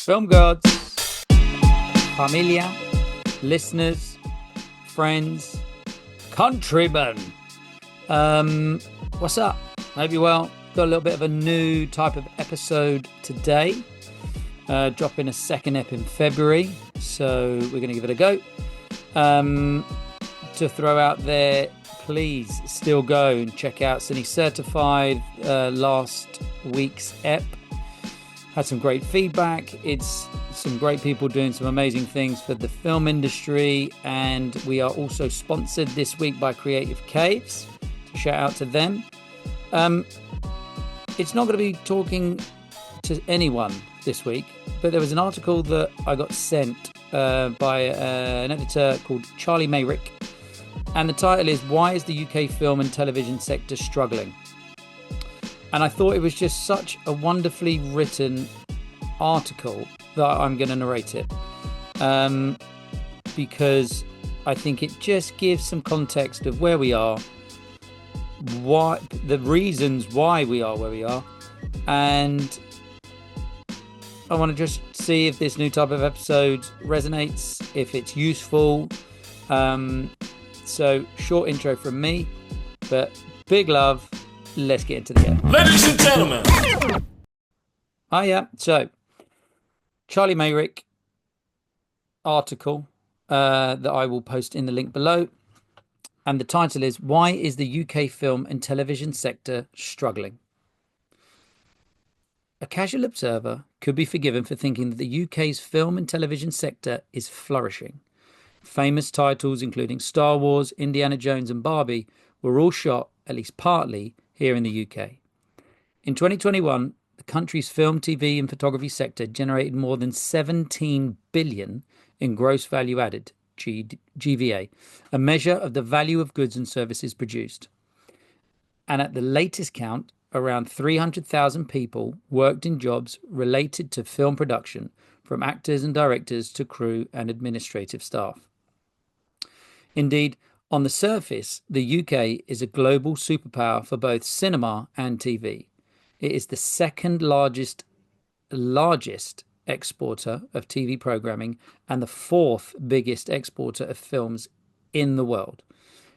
Film gods, familia, listeners, friends, countrymen. What's up? Hope you're well. Got a little bit of a new type of episode today. Dropping a second ep in February, so we're going to give it a go. To throw out there, please still go and check out Cine Certified last week's ep. Had some great feedback. It's some great people doing some amazing things for the film industry, and we are also sponsored this week by Creative Caves. So shout out to them. It's not going to be talking to anyone this week, but there was an article that I got sent by an editor called Charlie Meyrick, and the title is "Why is the UK film and television sector struggling?" And I thought it was just such a wonderfully written article that I'm going to narrate it, because I think it just gives some context of where we are, why the reasons why we are where we are, and I want to just see if this new type of episode resonates, if it's useful. So short intro from me, but big love. Let's get into the game. Ladies and gentlemen. So Charlie Meyrick article that I will post in the link below. And the title is, "Why is the UK film and television sector struggling?" A casual observer could be forgiven for thinking that the UK's film and television sector is flourishing. Famous titles including Star Wars, Indiana Jones and Barbie were all shot, at least partly, here in the UK. In 2021, the country's film, TV and photography sector generated more than 17 billion in gross value added, GVA, a measure of the value of goods and services produced. And at the latest count, around 300,000 people worked in jobs related to film production, from actors and directors to crew and administrative staff. Indeed, on the surface, the UK is a global superpower for both cinema and TV. It is the second largest exporter of TV programming and the fourth biggest exporter of films in the world.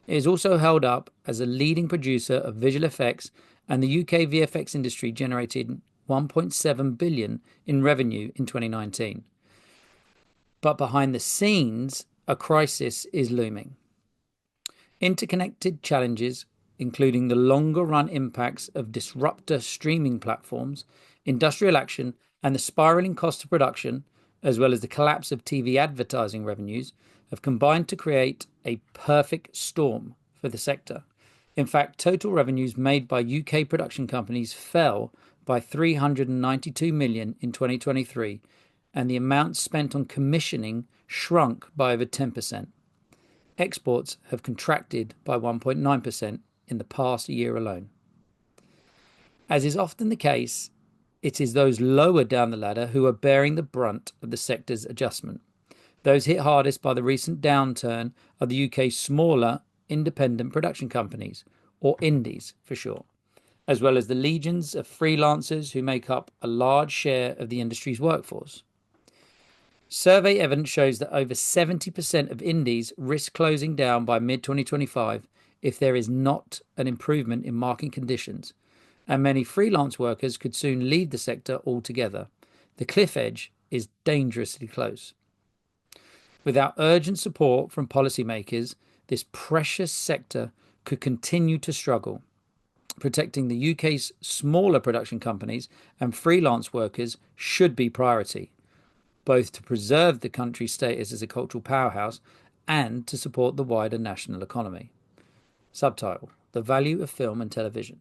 It is also held up as a leading producer of visual effects, and the UK VFX industry generated 1.7 billion in revenue in 2019. But behind the scenes, a crisis is looming. Interconnected challenges, including the longer-run impacts of disruptor streaming platforms, industrial action, and the spiralling cost of production, as well as the collapse of TV advertising revenues, have combined to create a perfect storm for the sector. In fact, total revenues made by UK production companies fell by 392 million in 2023, and the amount spent on commissioning shrunk by over 10%. Exports have contracted by 1.9% in the past year alone. As is often the case, it is those lower down the ladder who are bearing the brunt of the sector's adjustment. Those hit hardest by the recent downturn are the UK's smaller independent production companies, or indies for short, as well as the legions of freelancers who make up a large share of the industry's workforce. Survey evidence shows that over 70% of indies risk closing down by mid-2025 if there is not an improvement in market conditions, and many freelance workers could soon leave the sector altogether. The cliff edge is dangerously close. Without urgent support from policymakers, this precious sector could continue to struggle. Protecting the UK's smaller production companies and freelance workers should be priority, both to preserve the country's status as a cultural powerhouse and to support the wider national economy. Subtitle: The Value of Film and Television.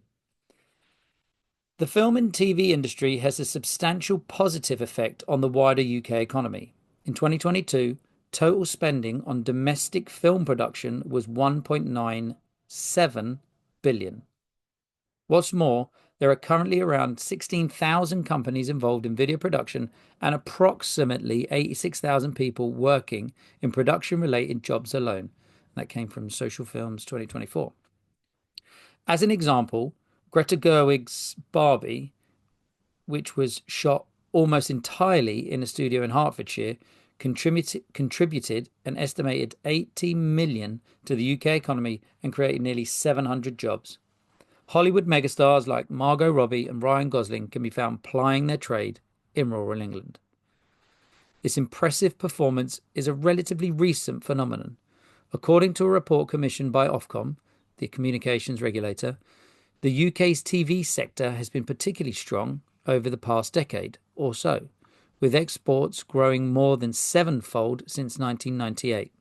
The film and TV industry has a substantial positive effect on the wider UK economy. In 2022, total spending on domestic film production was 1.97 billion. What's more, there are currently around 16,000 companies involved in video production and approximately 86,000 people working in production-related jobs alone. That came from Social Films 2024. As an example, Greta Gerwig's Barbie, which was shot almost entirely in a studio in Hertfordshire, contributed an estimated 80 million to the UK economy and created nearly 700 jobs. Hollywood megastars like Margot Robbie and Ryan Gosling can be found plying their trade in rural England. This impressive performance is a relatively recent phenomenon. According to a report commissioned by Ofcom, the communications regulator, the UK's TV sector has been particularly strong over the past decade or so, with exports growing more than sevenfold since 1998.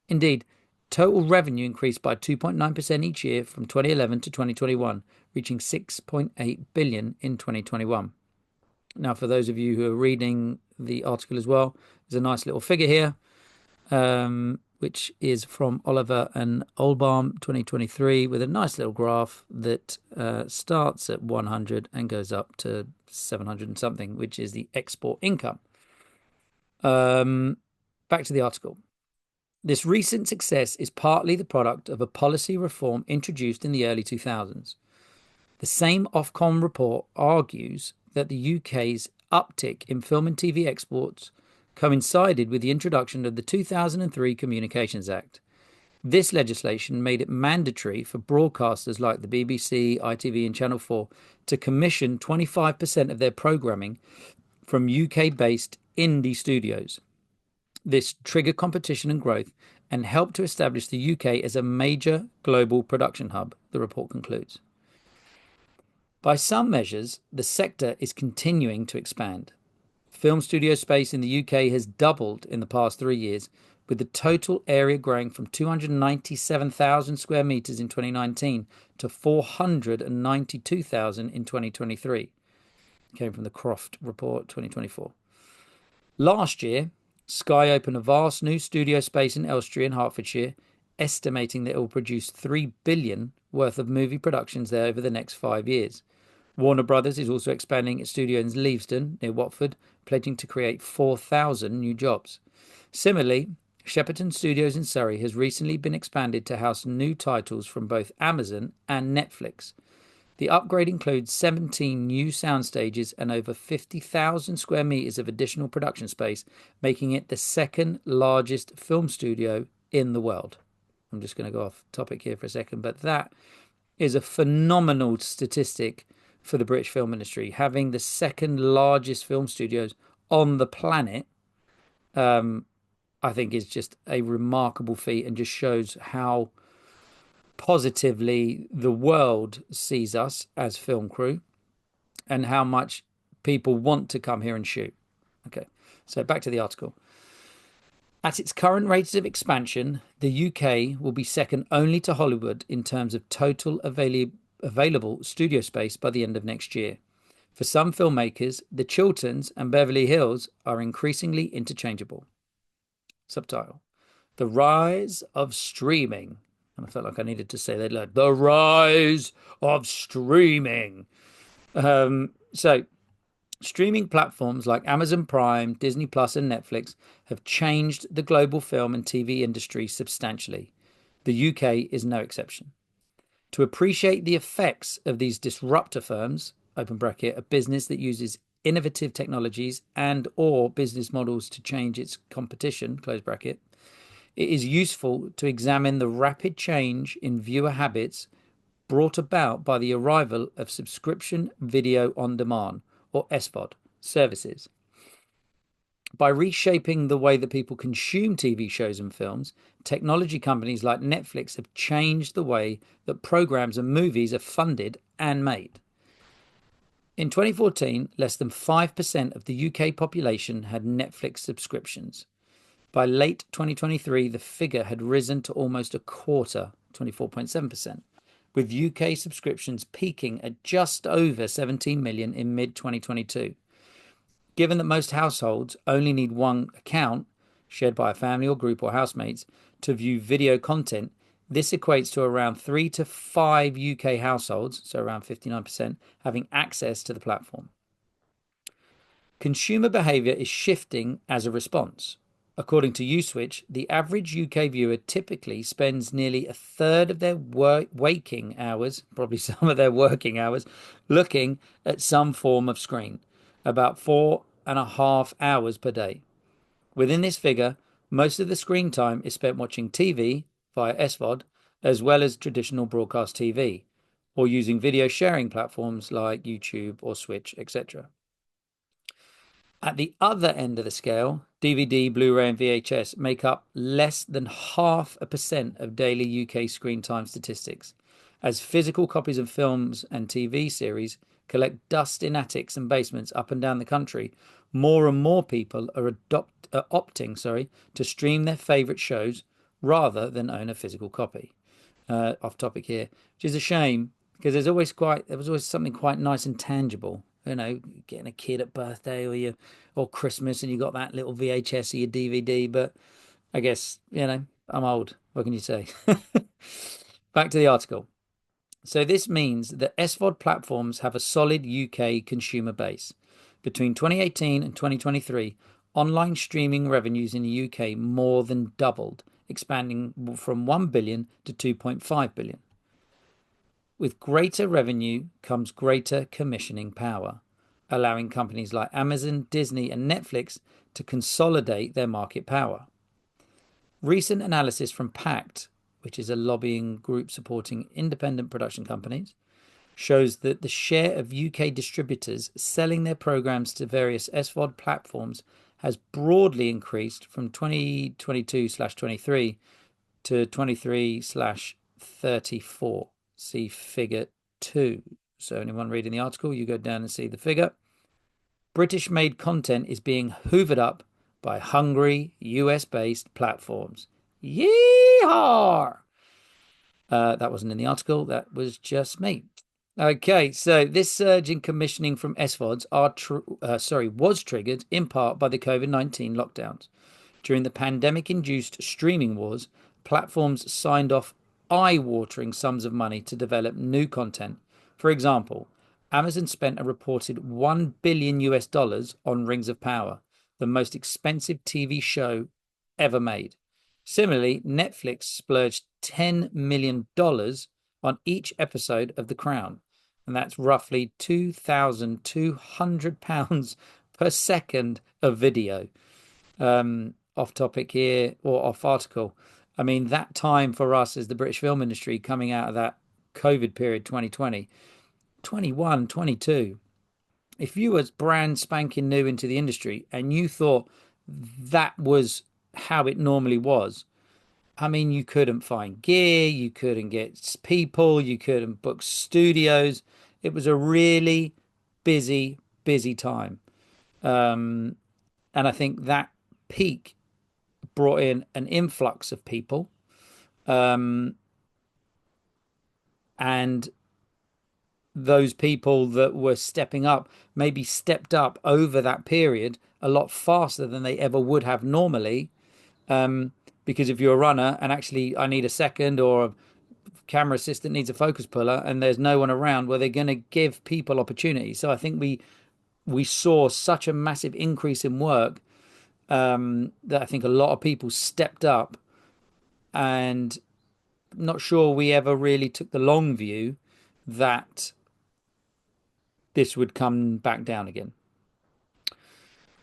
Indeed, total revenue increased by 2.9% each year from 2011 to 2021, reaching 6.8 billion in 2021. Now, for those of you who are reading the article as well, there's a nice little figure here, which is from Oliver and Olbaum 2023, with a nice little graph that starts at 100 and goes up to 700 and something, which is the export income. Back to the article. This recent success is partly the product of a policy reform introduced in the early 2000s. The same Ofcom report argues that the UK's uptick in film and TV exports coincided with the introduction of the 2003 Communications Act. This legislation made it mandatory for broadcasters like the BBC, ITV and Channel 4 to commission 25% of their programming from UK-based indie studios. This triggered competition and growth and helped to establish the UK as a major global production hub, the report concludes. By some measures, the sector is continuing to expand. Film studio space in the UK has doubled in the past 3 years, with the total area growing from 297,000 square metres in 2019 to 492,000 in 2023. It came from the Croft Report 2024. Last year, Sky opened a vast new studio space in Elstree in Hertfordshire, estimating that it will produce 3 billion worth of movie productions there over the next 5 years. Warner Brothers is also expanding its studio in Leavesden, near Watford, pledging to create 4,000 new jobs. Similarly, Shepperton Studios in Surrey has recently been expanded to house new titles from both Amazon and Netflix. The upgrade includes 17 new sound stages and over 50,000 square metres of additional production space, making it the second largest film studio in the world. I'm just going to go off topic here for a second, but that is a phenomenal statistic for the British film industry. Having the second largest film studios on the planet, I think is just a remarkable feat and just shows how positively the world sees us as film crew and how much people want to come here and shoot. Okay, so back to the article. At its current rates of expansion, the UK will be second only to Hollywood in terms of total available studio space by the end of next year. For some filmmakers, the Chilterns and Beverly Hills are increasingly interchangeable. Subtitle: The Rise of Streaming. And I felt like I needed to say that, like, the rise of streaming. So streaming platforms like Amazon Prime, Disney Plus and Netflix have changed the global film and TV industry substantially. The UK is no exception. To appreciate the effects of these disruptor firms, open bracket, a business that uses innovative technologies and or business models to change its competition, close bracket, it is useful to examine the rapid change in viewer habits brought about by the arrival of subscription video on demand, or SVOD, services. By reshaping the way that people consume TV shows and films, technology companies like Netflix have changed the way that programs and movies are funded and made. In 2014, less than 5% of the UK population had Netflix subscriptions. By late 2023, the figure had risen to almost a quarter, 24.7%, with UK subscriptions peaking at just over 17 million in mid-2022. Given that most households only need one account, shared by a family or group or housemates, to view video content, this equates to around 3 to 5 UK households, so around 59%, having access to the platform. Consumer behaviour is shifting as a response. According to Uswitch, the average UK viewer typically spends nearly a third of their waking hours, probably some of their working hours, looking at some form of screen. about 4.5 hours per day. Within this figure, most of the screen time is spent watching TV via SVOD, as well as traditional broadcast TV, or using video sharing platforms like YouTube or Switch, etc. At the other end of the scale, DVD, Blu-ray, and VHS make up less than 0.5% of daily UK screen time statistics. As physical copies of films and TV series collect dust in attics and basements up and down the country, more and more people are opting to stream their favourite shows rather than own a physical copy. Off topic here, which is a shame because there was always something quite nice and tangible. Getting a kid at birthday or Christmas, and you got that little VHS or your DVD. But I guess I'm old. What can you say? Back to the article. So this means that SVOD platforms have a solid UK consumer base. Between 2018 and 2023, online streaming revenues in the UK more than doubled, expanding from 1 billion to 2.5 billion. With greater revenue comes greater commissioning power, allowing companies like Amazon, Disney, and Netflix to consolidate their market power. Recent analysis from PACT, which is a lobbying group supporting independent production companies, shows that the share of UK distributors selling their programs to various SVOD platforms has broadly increased from 2022/23 to 23/34. See figure 2. So anyone reading the article, you go down and see the figure. British-made content is being hoovered up by hungry US-based platforms. Yeehaw! That wasn't in the article. That was just me. Okay, so this surge in commissioning from SVODs was triggered in part by the COVID-19 lockdowns. During the pandemic-induced streaming wars, platforms signed off eye-watering sums of money to develop new content. For example, Amazon spent a reported $1 billion on Rings of Power, the most expensive TV show ever made. Similarly, Netflix splurged $10 million on each episode of The Crown, and that's roughly £2,200 per second of video. Off topic here, or off article. I mean, that time for us as the British film industry coming out of that COVID period, 2020, 21, 22, if you was brand spanking new into the industry and you thought that was how it normally was, I mean, you couldn't find gear, you couldn't get people, you couldn't book studios. It was a really busy, busy time. And I think that peak brought in an influx of people. And those people that were stepping up maybe stepped up over that period a lot faster than they ever would have normally. Because if you're a runner and actually I need a second, or a camera assistant needs a focus puller and there's no one around, well, they're going to give people opportunities. So I think we saw such a massive increase in work that I think a lot of people stepped up, and I'm not sure we ever really took the long view that this would come back down again.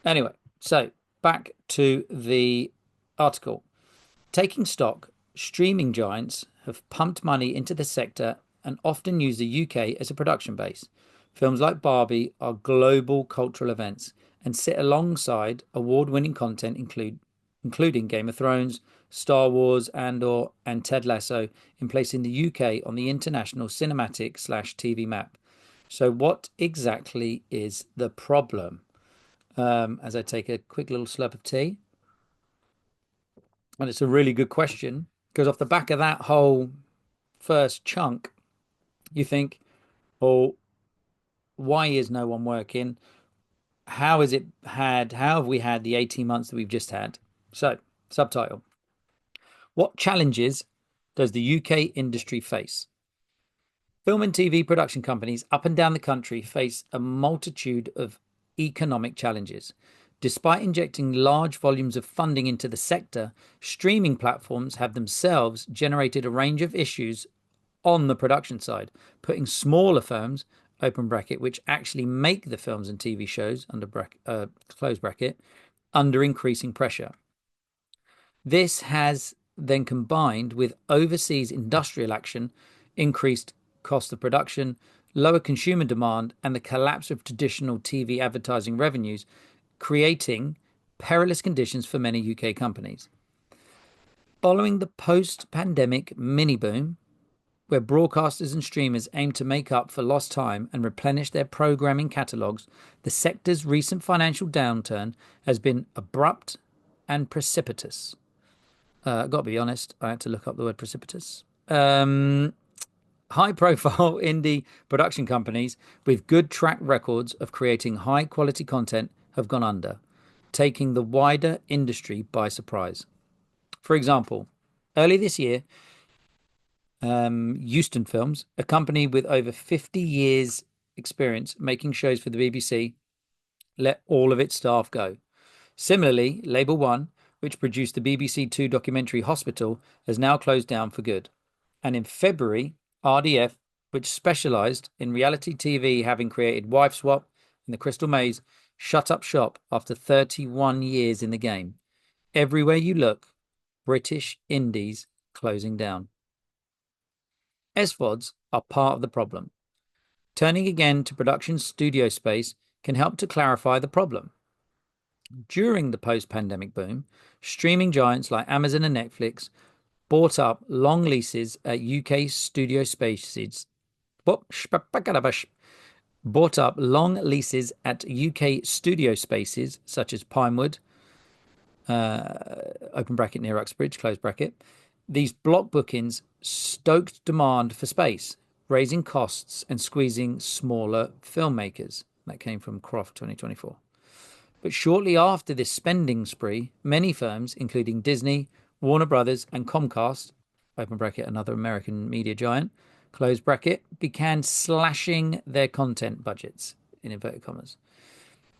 Anyway, so back to the article. Taking stock, streaming giants have pumped money into the sector and often use the UK as a production base. Films like Barbie are global cultural events and sit alongside award-winning content including Game of Thrones, Star Wars, Andor, and Ted Lasso, in placing the UK on the international cinematic/TV map. So what exactly is the problem? As I take a quick little slurp of tea. And it's a really good question, because off the back of that whole first chunk, you think, oh, why is no one working? How have we had the 18 months that we've just had? So, subtitle. What challenges does the UK industry face? Film and TV production companies up and down the country face a multitude of economic challenges. Despite injecting large volumes of funding into the sector, streaming platforms have themselves generated a range of issues on the production side, putting smaller firms open bracket, which actually make the films and TV shows, under close bracket, under increasing pressure. This has then combined with overseas industrial action, increased cost of production, lower consumer demand, and the collapse of traditional TV advertising revenues, creating perilous conditions for many UK companies. Following the post-pandemic mini boom, where broadcasters and streamers aim to make up for lost time and replenish their programming catalogues, the sector's recent financial downturn has been abrupt and precipitous. Got to be honest, I had to look up the word precipitous. High-profile indie production companies with good track records of creating high-quality content have gone under, taking the wider industry by surprise. For example, early this year, Euston Films, a company with over 50 years experience making shows for the BBC, let all of its staff go. Similarly, Label One, which produced the BBC Two documentary Hospital, has now closed down for good. And in February, RDF, which specialised in reality TV, having created Wife Swap and The Crystal Maze, shut up shop after 31 years in the game. Everywhere you look, British indies closing down. SVODs are part of the problem. Turning again to production studio space can help to clarify the problem. During the post-pandemic boom, streaming giants like Amazon and Netflix bought up long leases at UK studio spaces. Bought up long leases at UK studio spaces such as Pinewood, open bracket near Uxbridge, close bracket. These block bookings stoked demand for space, raising costs and squeezing smaller filmmakers. That came from Croft 2024. But shortly after this spending spree, many firms, including Disney, Warner Brothers, and Comcast, open bracket, another American media giant, close bracket, began slashing their content budgets, in inverted commas.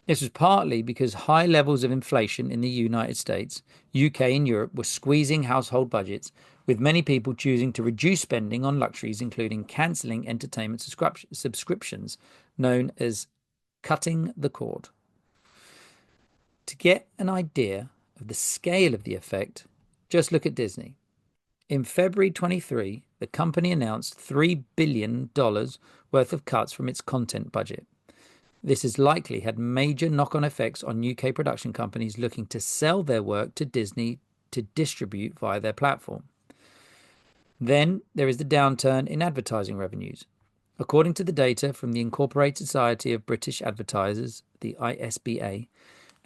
This was partly because high levels of inflation in the United States, UK, and Europe were squeezing household budgets, with many people choosing to reduce spending on luxuries, including cancelling entertainment subscriptions, known as cutting the cord. To get an idea of the scale of the effect, just look at Disney. In February 23, the company announced $3 billion worth of cuts from its content budget. This has likely had major knock-on effects on UK production companies looking to sell their work to Disney to distribute via their platform. Then there is the downturn in advertising revenues. According to the data from the Incorporated Society of British Advertisers, the ISBA,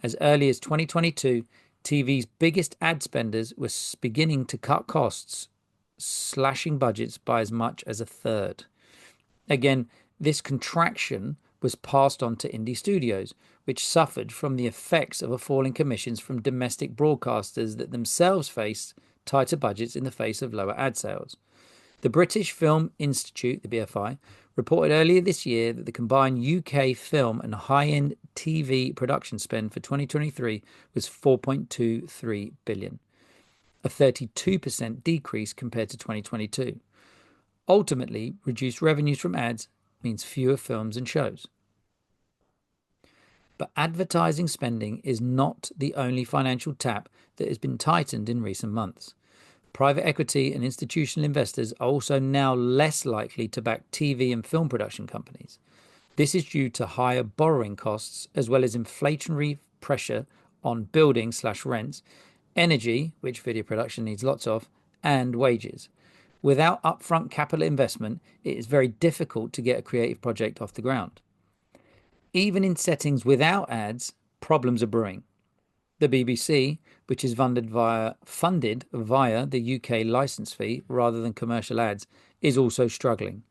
as early as 2022, TV's biggest ad spenders were beginning to cut costs, slashing budgets by as much as a third. Again, this contraction was passed on to indie studios, which suffered from the effects of a fall in commissions from domestic broadcasters that themselves faced tighter budgets in the face of lower ad sales. The British Film Institute, the BFI, reported earlier this year that the combined UK film and high-end TV production spend for 2023 was $4.23 billion, a 32% decrease compared to 2022. Ultimately, reduced revenues from ads means fewer films and shows. But advertising spending is not the only financial tap that has been tightened in recent months. Private equity and institutional investors are also now less likely to back TV and film production companies. This is due to higher borrowing costs as well as inflationary pressure on building/rents, energy, which video production needs lots of, and wages. Without upfront capital investment, it is very difficult to get a creative project off the ground. Even in settings without ads, problems are brewing. The BBC, which is funded via the UK licence fee rather than commercial ads, is also struggling.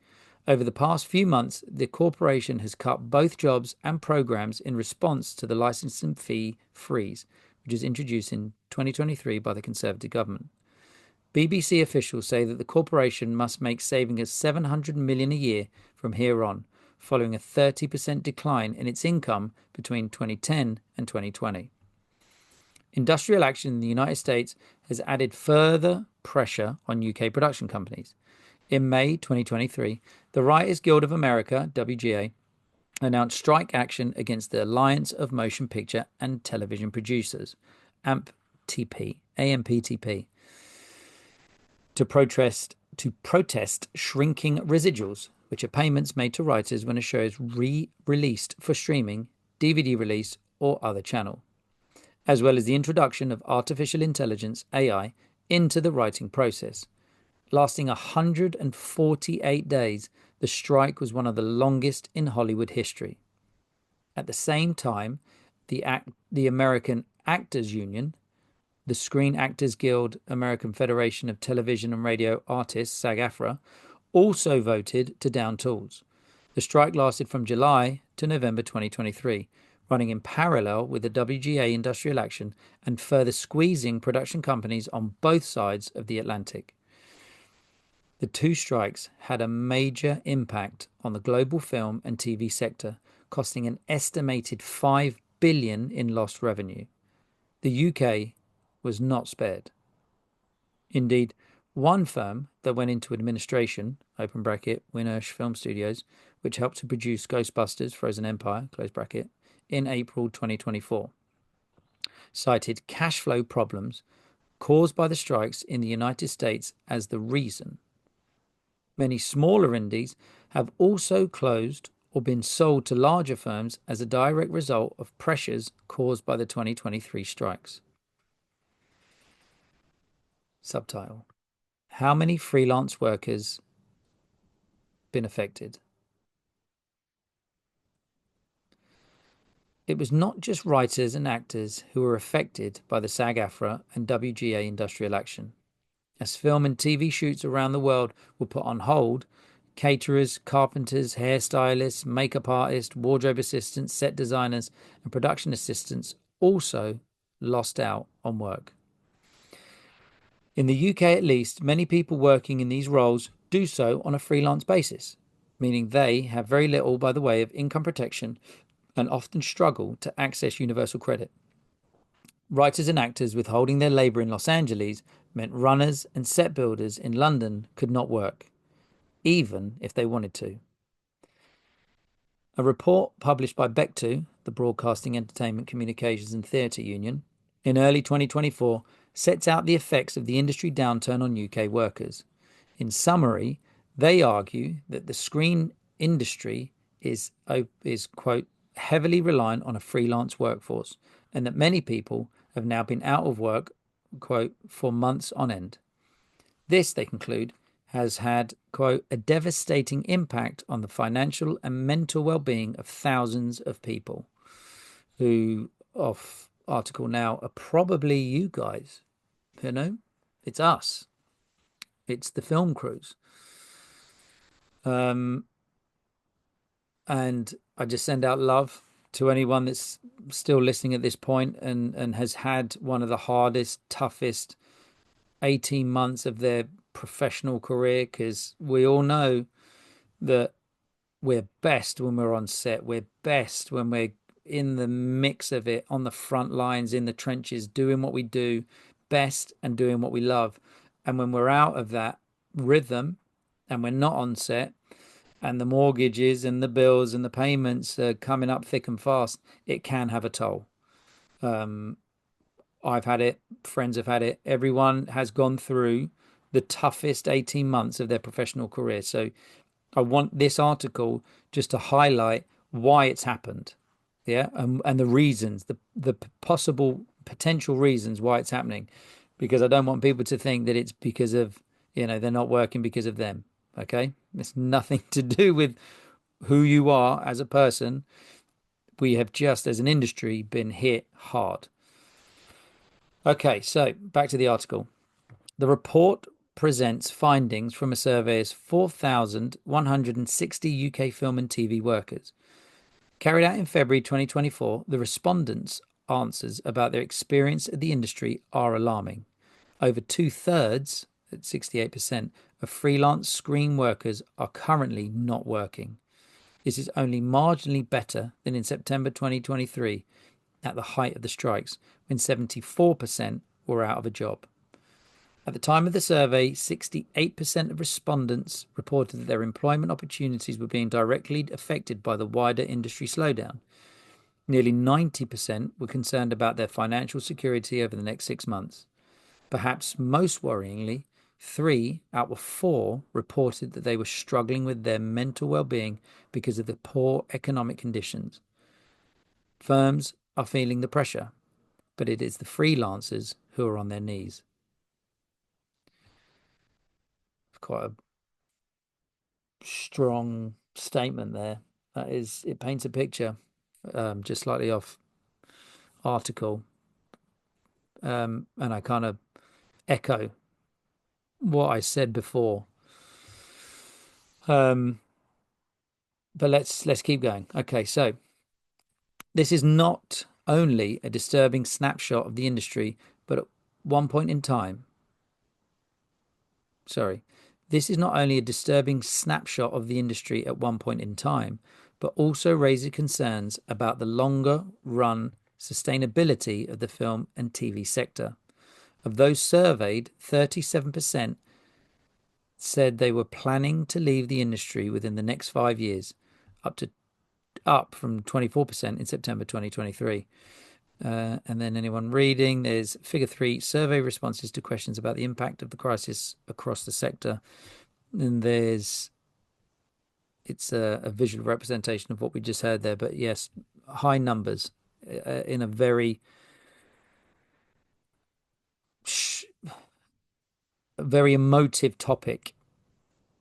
Over the past few months, the corporation has cut both jobs and programmes in response to the licensing fee freeze, which was introduced in 2023 by the Conservative government. BBC officials say that the corporation must make savings of $700 million a year from here on, following a 30% decline in its income between 2010 and 2020. Industrial action in the United States has added further pressure on UK production companies. In May 2023, the Writers Guild of America, WGA, announced strike action against the Alliance of Motion Picture and Television Producers, AMPTP, to protest shrinking residuals, which are payments made to writers when a show is re-released for streaming, DVD release, or other channel, as well as the introduction of artificial intelligence, AI, into the writing process. Lasting 148 days, the strike was one of the longest in Hollywood history. At the same time, the American Actors Union, the Screen Actors Guild, American Federation of Television and Radio Artists, SAG-AFTRA, also voted to down tools. The strike lasted from July to November 2023, running in parallel with the WGA industrial action and further squeezing production companies on both sides of the Atlantic. The two strikes had a major impact on the global film and TV sector, costing an estimated $5 billion in lost revenue. The UK was not spared. Indeed, one firm that went into administration, open bracket, Winnersh Film Studios, which helped to produce Ghostbusters, Frozen Empire, close bracket, in April 2024, cited cash flow problems caused by the strikes in the United States as the reason. Many smaller indies have also closed or been sold to larger firms as a direct result of pressures caused by the 2023 strikes. Subtitle: How many freelance workers been affected? It was not just writers and actors who were affected by the SAG-AFTRA and WGA industrial action. As film and TV shoots around the world were put on hold, caterers, carpenters, hairstylists, makeup artists, wardrobe assistants, set designers, and production assistants also lost out on work. In the UK at least, many people working in these roles do so on a freelance basis, meaning they have very little by the way of income protection and often struggle to access universal credit. Writers and actors withholding their labour in Los Angeles meant runners and set builders in London could not work, even if they wanted to. A report published by BECTU, the Broadcasting, Entertainment, Communications and Theatre Union, in early 2024 sets out the effects of the industry downturn on UK workers. In summary, they argue that the screen industry is quote, heavily reliant on a freelance workforce, and that many people have now been out of work, quote, for months on end. This, they conclude, has had, quote, a devastating impact on the financial and mental well-being of thousands of people who, off article now, are probably you guys. You know, it's us. It's the film crews. And I just send out love to anyone that's still listening at this point and has had one of the hardest, toughest 18 months of their professional career, because we all know that we're best when we're on set. We're best when we're in the mix of it, on the front lines, in the trenches, doing what we do best and doing what we love. And when we're out of that rhythm and we're not on set, and the mortgages and the bills and the payments are coming up thick and fast, it can have a toll. I've had it, friends have had it. Everyone has gone through the toughest 18 months of their professional career. So I want this article just to highlight why it's happened. Yeah. And the reasons, the possible potential reasons why it's happening, because I don't want people to think that it's because of, they're not working because of them. Okay. It's nothing to do with who you are as a person. We have just, as an industry, been hit hard. Okay, so back to the article. The report presents findings from a survey of 4,160 UK film and TV workers. Carried out in February 2024, the respondents' answers about their experience of the industry are alarming. Over 2/3, at 68%, of freelance screen workers are currently not working. This is only marginally better than in September 2023, at the height of the strikes, when 74% were out of a job. At the time of the survey, 68% of respondents reported that their employment opportunities were being directly affected by the wider industry slowdown. Nearly 90% were concerned about their financial security over the next 6 months. Perhaps most worryingly, 3 out of 4 reported that they were struggling with their mental well-being because of the poor economic conditions. Firms are feeling the pressure, but it is the freelancers who are on their knees. Quite a strong statement there. That is, it paints a picture, just slightly off article. And I kind of echo what I said before. But let's keep going. Okay, so this is not only a disturbing snapshot of the industry, but at one point in time, sorry, this is not only a disturbing snapshot of the industry at one point in time, but also raises concerns about the longer run sustainability of the film and TV sector. Of those surveyed, 37% said they were planning to leave the industry within the next 5 years, up from 24% in September 2023. And then anyone reading, there's figure 3, survey responses to questions about the impact of the crisis across the sector. And it's a visual representation of what we just heard there. But yes, high numbers in a very emotive topic.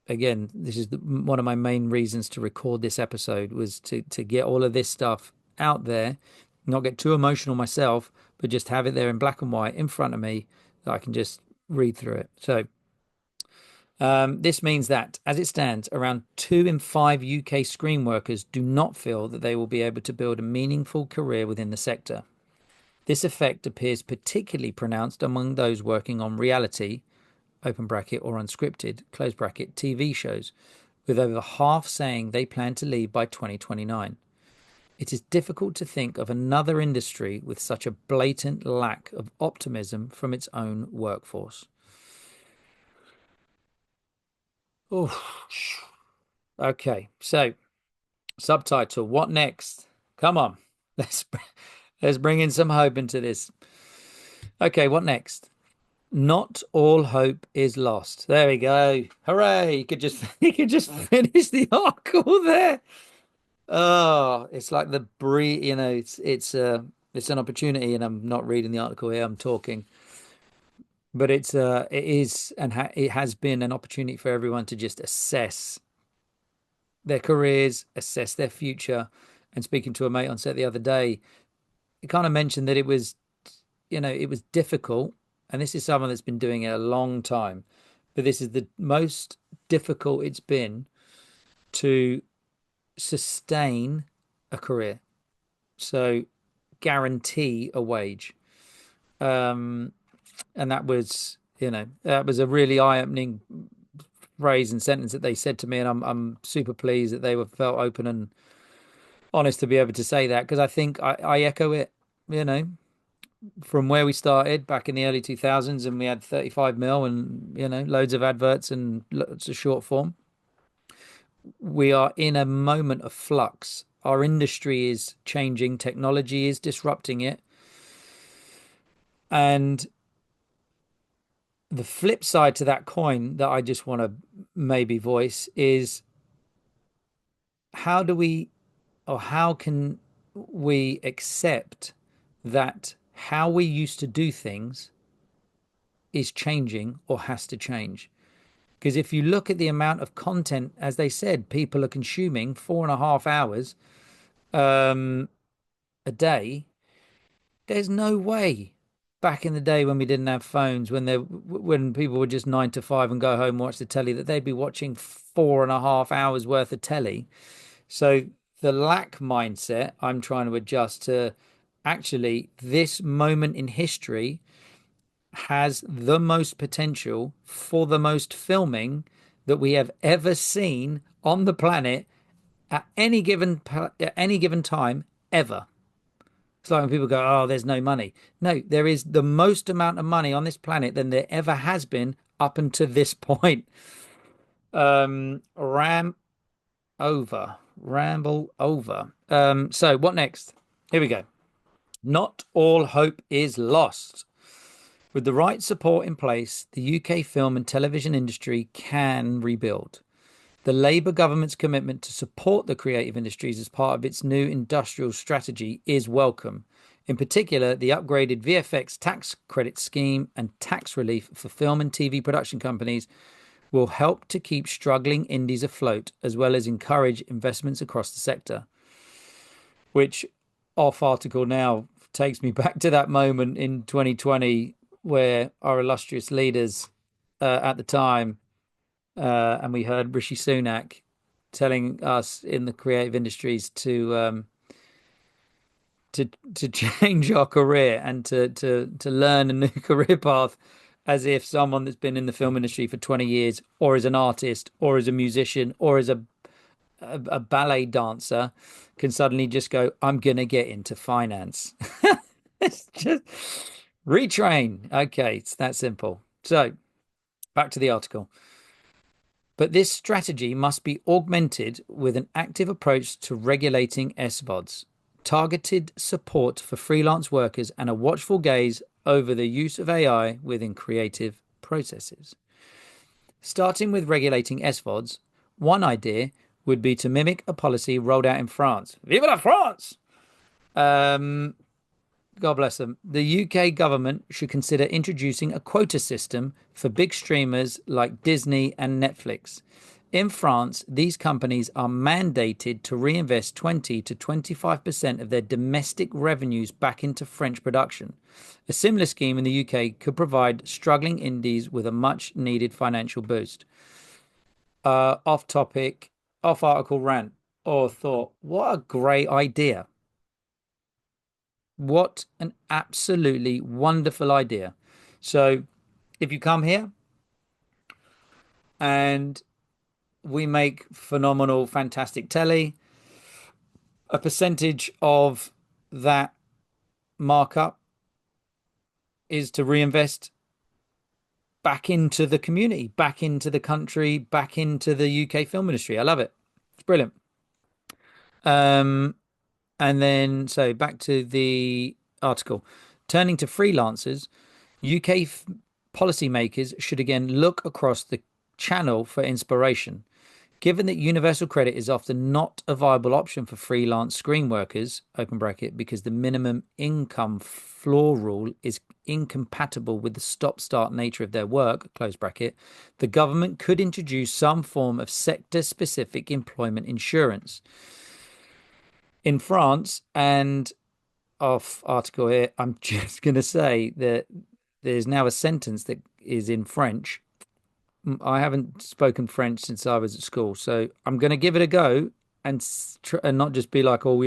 Again, this is one of my main reasons to record this episode, was to get all of this stuff out there, not get too emotional myself, but just have it there in black and white in front of me that I can just read through it. So this means that, as it stands, around 2 in 5 UK screen workers do not feel that they will be able to build a meaningful career within the sector. This effect appears particularly pronounced among those working on reality, open bracket, or unscripted, close bracket, TV shows, with over half saying they plan to leave by 2029. It is difficult to think of another industry with such a blatant lack of optimism from its own workforce. Oh, okay. So, subtitle: What next? Come on, let's bring in some hope into this. Okay, what next? Not all hope is lost. There we go. Hooray! You could just finish the article there. Oh, it's like the breeze, it's an opportunity, and I'm not reading the article here, I'm talking. But it is, and it has been an opportunity for everyone to just assess their careers, assess their future. And speaking to a mate on set the other day, he kind of mentioned that it was difficult. And this is someone that's been doing it a long time, but this is the most difficult it's been to sustain a career. So guarantee a wage. And that was a really eye-opening phrase and sentence that they said to me, and I'm super pleased that they were felt open and honest to be able to say that, because I think I echo it, from where we started back in the early 2000s, and we had 35 mil and loads of adverts and lots of short form. We are in a moment of flux. Our industry is changing, technology is disrupting it, and the flip side to that coin that I just want to maybe voice is, how can we accept that how we used to do things is changing or has to change? Because if you look at the amount of content, as they said, people are consuming 4.5 hours a day. There's no way back in the day when we didn't have phones, when people were just 9 to 5 and go home and watch the telly, that they'd be watching 4.5 hours worth of telly. So the lack mindset I'm trying to adjust to, actually, this moment in history has the most potential for the most filming that we have ever seen on the planet at any given time ever. It's like when people go, "Oh, there's no money." No, there is the most amount of money on this planet than there ever has been up until this point. Ram over, ramble over. So what next? Here we go. Not all hope is lost. With the right support in place, the UK film and television industry can rebuild. The Labour government's commitment to support the creative industries as part of its new industrial strategy is welcome. In particular, the upgraded VFX tax credit scheme and tax relief for film and TV production companies will help to keep struggling indies afloat, as well as encourage investments across the sector. Which off article now takes me back to that moment in 2020 where our illustrious leaders at the time, and we heard Rishi Sunak telling us in the creative industries to change our career and to learn a new career path, as if someone that's been in the film industry for 20 years, or as an artist, or as a musician, or as a ballet dancer, can suddenly just go, I'm gonna get into finance. It's just retrain. Okay, it's that simple. So back to the article. But this strategy must be augmented with an active approach to regulating SVODs, targeted support for freelance workers, and a watchful gaze over the use of AI within creative processes. Starting with regulating SVODs, one idea would be to mimic a policy rolled out in France. Vive la France! God bless them. The UK government should consider introducing a quota system for big streamers like Disney and Netflix. In France, these companies are mandated to reinvest 20 to 25% of their domestic revenues back into French production. A similar scheme in the UK could provide struggling indies with a much needed financial boost. Off topic, off article rant or thought, what a great idea. What an absolutely wonderful idea. So if you come here and we make phenomenal, fantastic telly, a percentage of that markup is to reinvest back into the community, back into the country, back into the UK film industry. I love it. It's brilliant. And then, so back to the article. Turning to freelancers, UK policymakers should again look across the channel for inspiration. Given that universal credit is often not a viable option for freelance screen workers, open bracket, because the minimum income floor rule is incompatible with the stop-start nature of their work, close bracket, the government could introduce some form of sector-specific employment insurance. In France, and off article here, I'm just going to say that there's now a sentence that is in French. I haven't spoken French since I was at school, so I'm going to give it a go and not just be like, oh,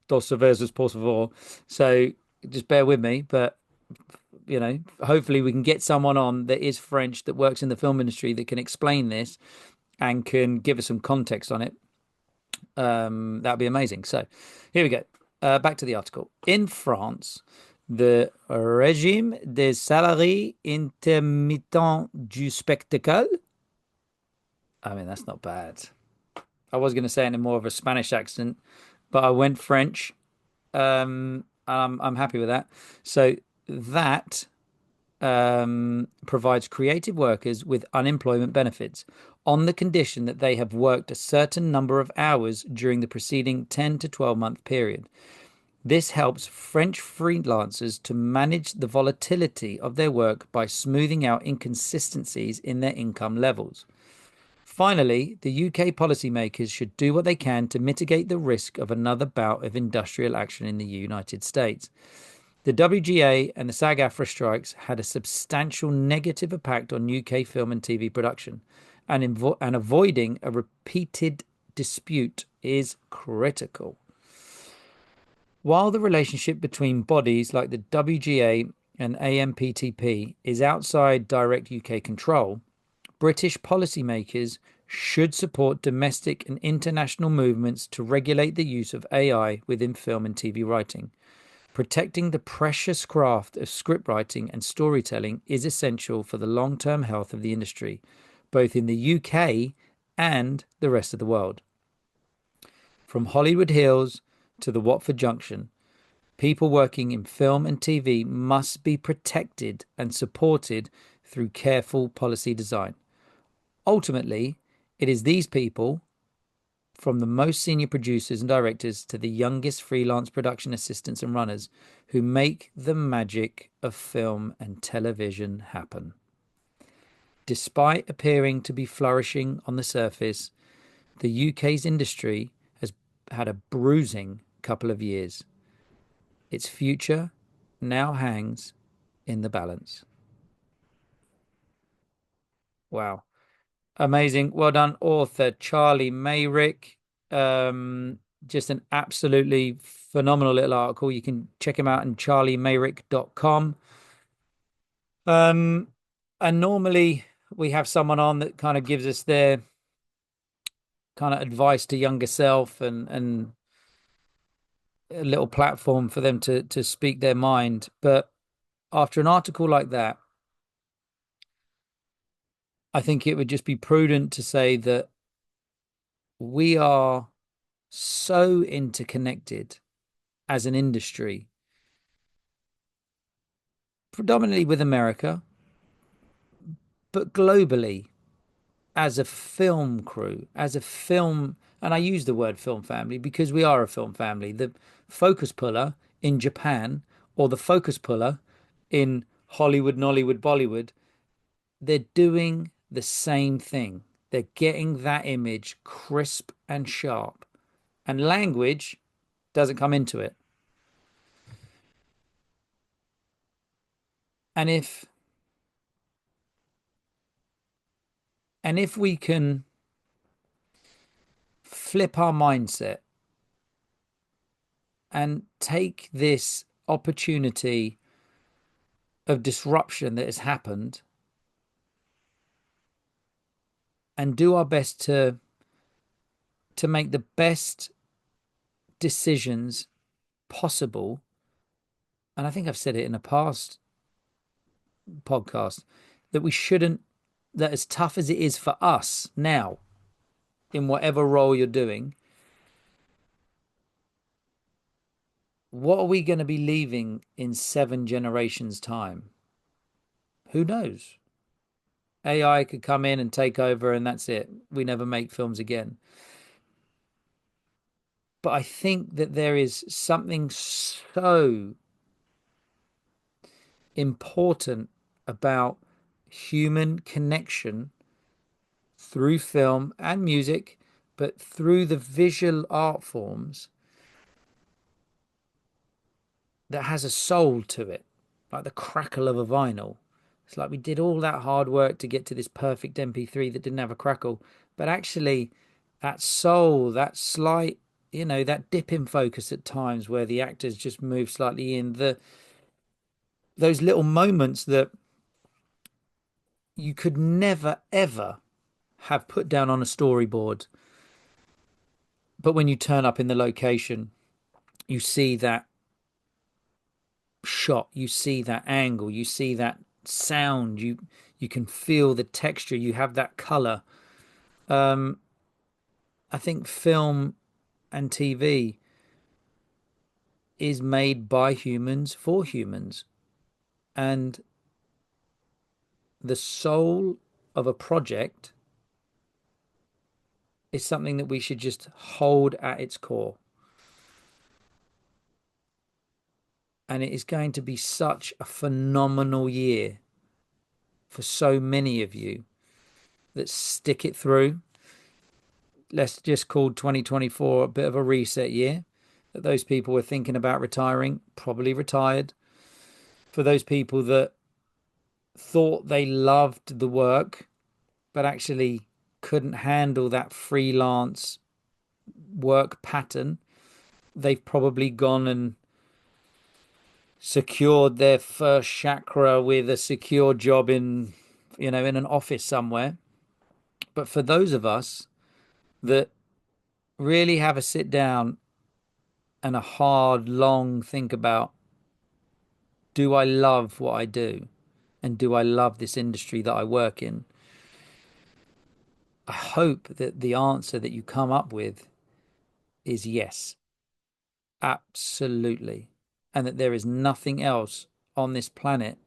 dos cervezas, por favor. So just bear with me, but hopefully we can get someone on that is French, that works in the film industry, that can explain this and can give us some context on it. That'd be amazing. So here we go. Back to the article. In France, the régime des salariés intermittents du spectacle. I mean, that's not bad. I was going to say it in more of a Spanish accent, but I went French. I'm happy with that. So that provides creative workers with unemployment benefits on the condition that they have worked a certain number of hours during the preceding 10 to 12-month period. This helps French freelancers to manage the volatility of their work by smoothing out inconsistencies in their income levels. Finally, the UK policymakers should do what they can to mitigate the risk of another bout of industrial action in the United States. The WGA and the SAG-AFTRA strikes had a substantial negative impact on UK film and TV production, and avoiding a repeated dispute is critical. While the relationship between bodies like the WGA and AMPTP is outside direct UK control, British policymakers should support domestic and international movements to regulate the use of AI within film and TV writing. Protecting the precious craft of scriptwriting and storytelling is essential for the long-term health of the industry, both in the UK and the rest of the world. From Hollywood Hills to the Watford Junction, people working in film and TV must be protected and supported through careful policy design. Ultimately, it is these people, from the most senior producers and directors to the youngest freelance production assistants and runners, who make the magic of film and television happen. Despite appearing to be flourishing on the surface, the UK's industry has had a bruising couple of years. Its future now hangs in the balance. Wow. Amazing. Well done, author Charlie Meyrick. Just an absolutely phenomenal little article. You can check him out on charliemeyrick.com. Um, and normally we have someone on that kind of gives us their kind of advice to younger self and a little platform for them to speak their mind. But after an article like that, I think it would just be prudent to say that we are so interconnected as an industry, predominantly with America, but globally as a film crew, as a film, and I use the word film family because we are a film family. The focus puller in Japan or the focus puller in Hollywood, Nollywood, Bollywood, they're doing the same thing. They're getting that image crisp and sharp, and language doesn't come into it. And if we can flip our mindset and take this opportunity of disruption that has happened and do our best to make the best decisions possible. And I think I've said it in a past podcast that we shouldn't, that as tough as it is for us now, in whatever role you're doing, what are we going to be leaving in 7 generations' time? Who knows? AI could come in and take over, and that's it. We never make films again. But I think that there is something so important about human connection through film and music, but through the visual art forms that has a soul to it, like the crackle of a vinyl. It's like we did all that hard work to get to this perfect MP3 that didn't have a crackle, but actually that soul, that slight, that dip in focus at times where the actors just move slightly in, those little moments that you could never ever have put down on a storyboard, but when you turn up in the location, you see that shot, you see that angle, you see that sound, you can feel the texture, you have that color. I think film and TV is made by humans for humans, and the soul of a project is something that we should just hold at its core. And it is going to be such a phenomenal year for so many of you that stick it through. Let's just call 2024 a bit of a reset year. That those people were thinking about retiring, probably retired. For those people that thought they loved the work, but actually couldn't handle that freelance work pattern, they've probably gone and secured their first chakra with a secure job in an office somewhere. But for those of us that really have a sit down and a hard, long think about do I love what I do? And do I love this industry that I work in? I hope that the answer that you come up with is yes, absolutely. And that there is nothing else on this planet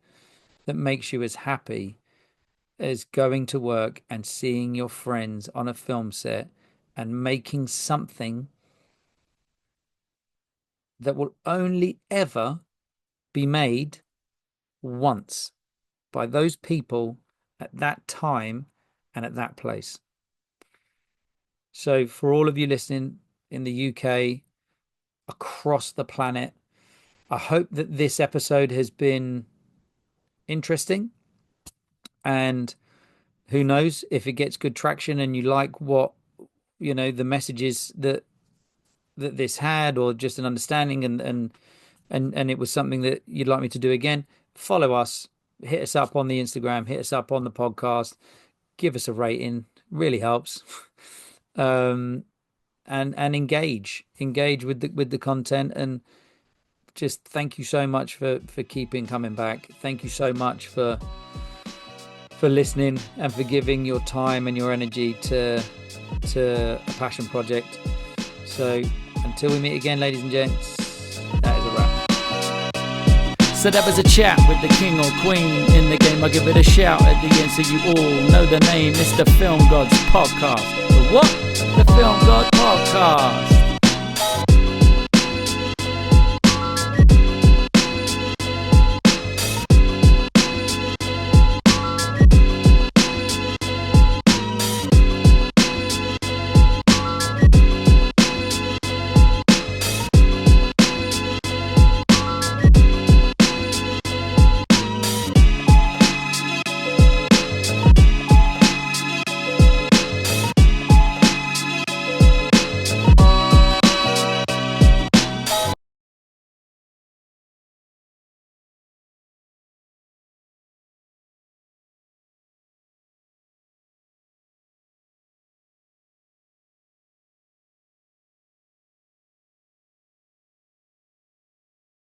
that makes you as happy as going to work and seeing your friends on a film set and making something that will only ever be made once by those people at that time and at that place. So for all of you listening in the UK, across the planet, I hope that this episode has been interesting, and who knows, if it gets good traction and you like what, the messages that this had, or just an understanding, and it was something that you'd like me to do again, follow us, hit us up on the Instagram, hit us up on the podcast, give us a rating, really helps. And engage with the content, and just thank you so much for keeping coming back. Thank you so much for listening and for giving your time and your energy to a passion project. So until we meet again, ladies and gents, that is a wrap. So that was a chat with the king or queen in the game. I'll give it a shout at the end so you all know the name. It's the Film Gods Podcast. The what? The Film God Podcast.